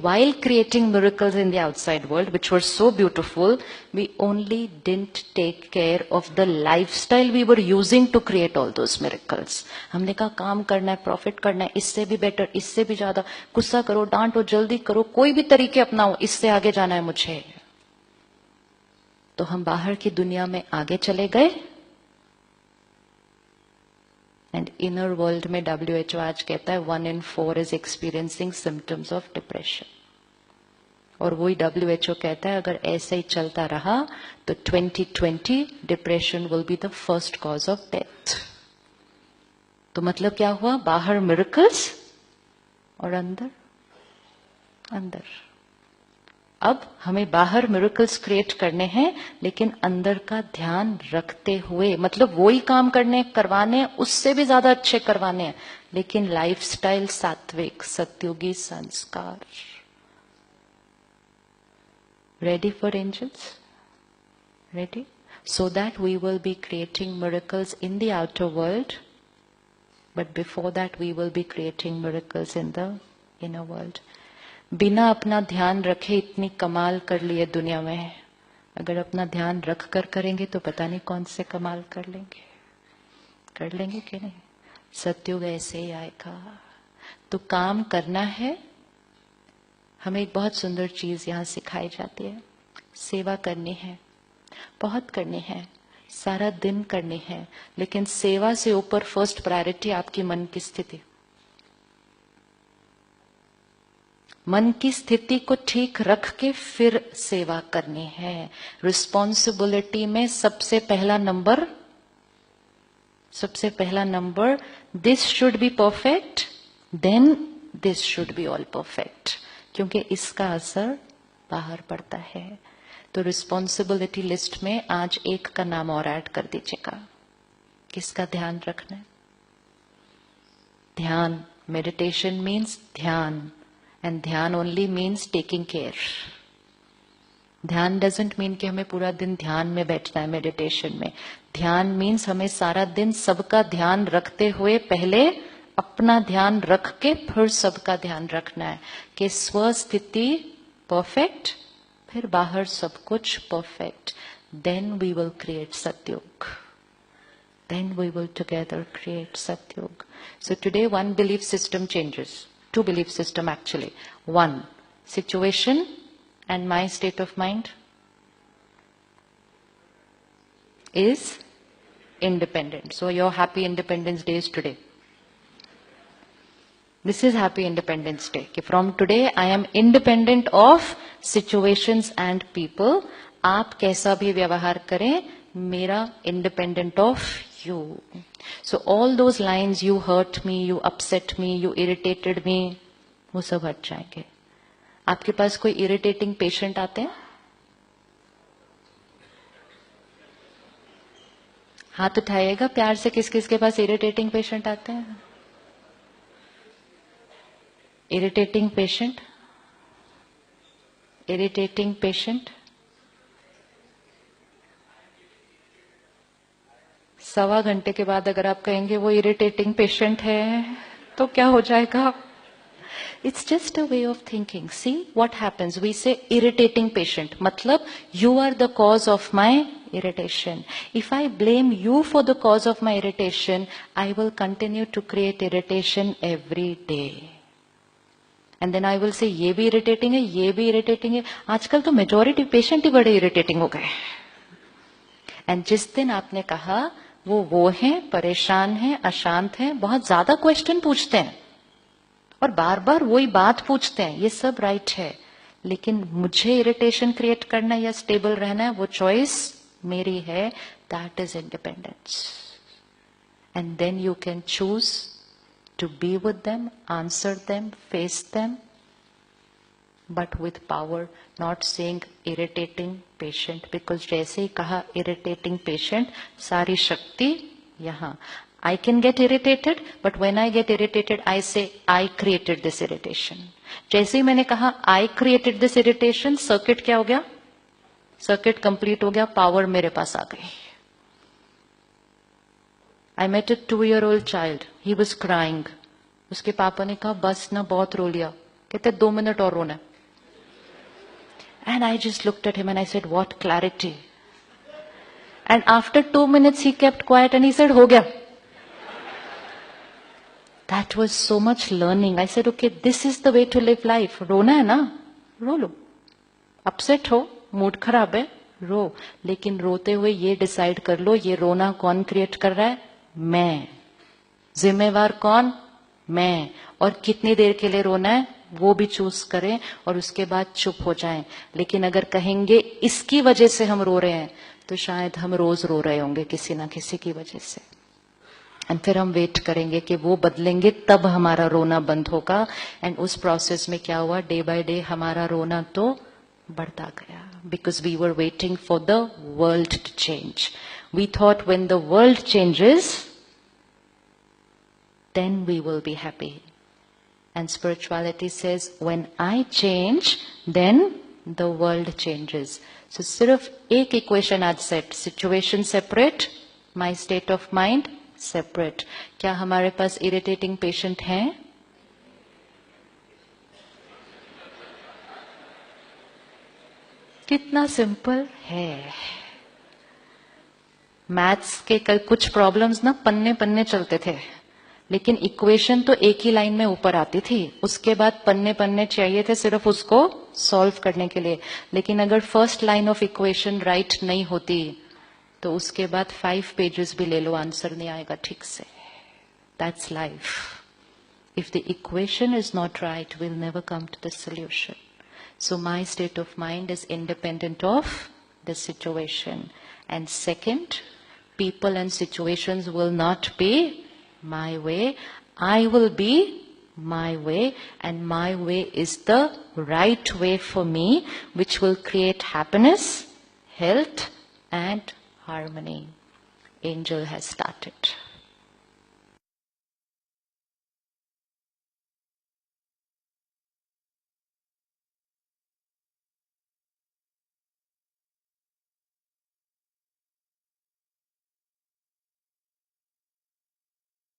while creating miracles in the outside world, which were so beautiful, we only didn't take care of the lifestyle we were using to create all those miracles. हमने कहा काम करना है, profit करना है, इससे भी better, इससे भी ज्यादा, गुस्सा करो, डांटो, जल्दी करो, कोई भी तरीके अपनाओ, इससे आगे जाना है मुझे. तो हम बाहर की दुनिया में आगे चले गए. एंड इनर वर्ल्ड में WHO आज कहता है 1 in 4 is experiencing symptoms of depression. और वही WHO कहता है अगर ऐसे ही चलता रहा तो 2020 depression will be the first cause of death. तो मतलब क्या हुआ? बाहर मिरेकल्स और अंदर अंदर. अब हमें बाहर मिरेकल्स क्रिएट करने हैं, लेकिन अंदर का ध्यान रखते हुए, मतलब वही काम करवाने, उससे भी ज्यादा अच्छे करवाने हैं, लेकिन लाइफस्टाइल सात्विक, सत्युगी संस्कार. Ready for angels? Ready? So that we will be creating miracles in the outer world, but before that we will be creating miracles in the inner world. बिना अपना ध्यान रखे इतनी कमाल कर लिए दुनिया में. अगर अपना ध्यान रख कर करेंगे तो पता नहीं कौन से कमाल कर लेंगे कि नहीं. सत्युग ऐसे ही आएगा. तो काम करना है. हमें एक बहुत सुंदर चीज यहाँ सिखाई जाती है. सेवा करनी है, बहुत करनी है, सारा दिन करनी है, लेकिन सेवा से ऊपर फर्स्ट प्रायोरिटी आपकी मन की स्थिति. मन की स्थिति को ठीक रख के फिर सेवा करनी है. रिस्पॉन्सिबिलिटी में सबसे पहला number this should be perfect, then this should be all perfect, क्योंकि इसका असर बाहर पड़ता है. तो रिस्पॉन्सिबिलिटी लिस्ट में आज एक का नाम और ऐड कर दीजिएगा. किसका ध्यान रखना है? ध्यान. मेडिटेशन मीन्स ध्यान. And ध्यान only means taking care. ध्यान doesn't mean कि हमें पूरा दिन ध्यान में बैठना है मेडिटेशन में. ध्यान means हमें सारा दिन सबका ध्यान रखते हुए पहले अपना ध्यान रख के फिर सबका ध्यान रखना है कि स्व स्थिति परफेक्ट, फिर बाहर सब कुछ perfect. Then we will create Satyug. Then we will together create Satyug. So today one belief system changes. 2 belief system actually. 1, situation and my state of mind is independent. So your happy Independence Day is today. This is happy Independence Day. From today I am independent of situations and people. आप कैसा भी व्यवहार करें, मेरा independent of you. So all those lines, you hurt me, you upset me, you irritated me, वो सब हट जाएंगे. आपके पास कोई irritating patient आते हैं? हाथ उठाइएगा प्यार से. किस किस के पास irritating patient आते हैं? irritating patient. सवा घंटे के बाद अगर आप कहेंगे वो इरिटेटिंग पेशेंट है तो क्या हो जाएगा? It's just a way of thinking. See what happens. We say irritating patient. मतलब you are the cause of my irritation. If I blame you for the cause of my irritation, I will continue to create irritation every day. And then I will say ये भी irritating है, ये भी irritating है. आजकल तो majority patient ही बड़े irritating हो गए. And जिस दिन आपने कहा वो हैं, परेशान हैं, अशांत हैं, बहुत ज्यादा क्वेश्चन पूछते हैं और बार बार वही बात पूछते हैं, ये सब राइट है, लेकिन मुझे इरिटेशन क्रिएट करना या स्टेबल रहना है, वो चॉइस मेरी है. That is independence. And then you can choose to be with them, answer them, face them, but with power, not saying irritating patient, because जैसे ही कहा irritating patient, सारी शक्ति यहाँ. I can get irritated, but when I get irritated, I say I created this irritation. जैसे ही मैंने कहा I created this irritation, circuit क्या हो गया? Circuit complete हो गया, power मेरे पास आ गई. I met a 2-year-old child. He was crying. उसके पापा ने कहा बस ना, बहुत रो लिया. कहते 2 मिनट और रोना है. And I just looked at him and I said, what clarity. And after 2 minutes he kept quiet and he said, ho gaya. That was so much learning. I said, okay, this is the way to live life. रोना है ना, रो लो. Upset हो, mood खराब है, रो. लेकिन रोते हुए ये डिसाइड कर लो, ये रोना कौन क्रिएट कर रहा है? मैं. जिम्मेवार कौन? मैं. और कितनी देर के लिए रोना है वो भी चूज करें और उसके बाद चुप हो जाएं. लेकिन अगर कहेंगे इसकी वजह से हम रो रहे हैं तो शायद हम रोज रो रहे होंगे किसी ना किसी की वजह से. एंड फिर हम वेट करेंगे कि वो बदलेंगे तब हमारा रोना बंद होगा. एंड उस प्रोसेस में क्या हुआ, डे बाय डे हमारा रोना तो बढ़ता गया. Because we were waiting for the world to change. We thought when the world changes then we will be happy. And spirituality says, when I change, then the world changes. So सिर्फ एक equation आज set, situation separate, my state of mind separate. क्या हमारे पास irritating patient हैं? कितना simple है. Maths के कुछ प्रॉब्लम्स ना पन्ने पन्ने चलते थे, लेकिन इक्वेशन तो एक ही लाइन में ऊपर आती थी. उसके बाद पन्ने पन्ने चाहिए थे सिर्फ उसको सॉल्व करने के लिए. लेकिन अगर first line of equation right नहीं होती तो उसके बाद 5 पेजेस भी ले लो, आंसर नहीं आएगा ठीक से. That's life. If the equation is not right, will never come to the solution. So my state of mind is independent of the situation. And second, people and situations will not be my way. I will be my way, and my way is the right way for me, which will create happiness, health, and harmony. Angel has started.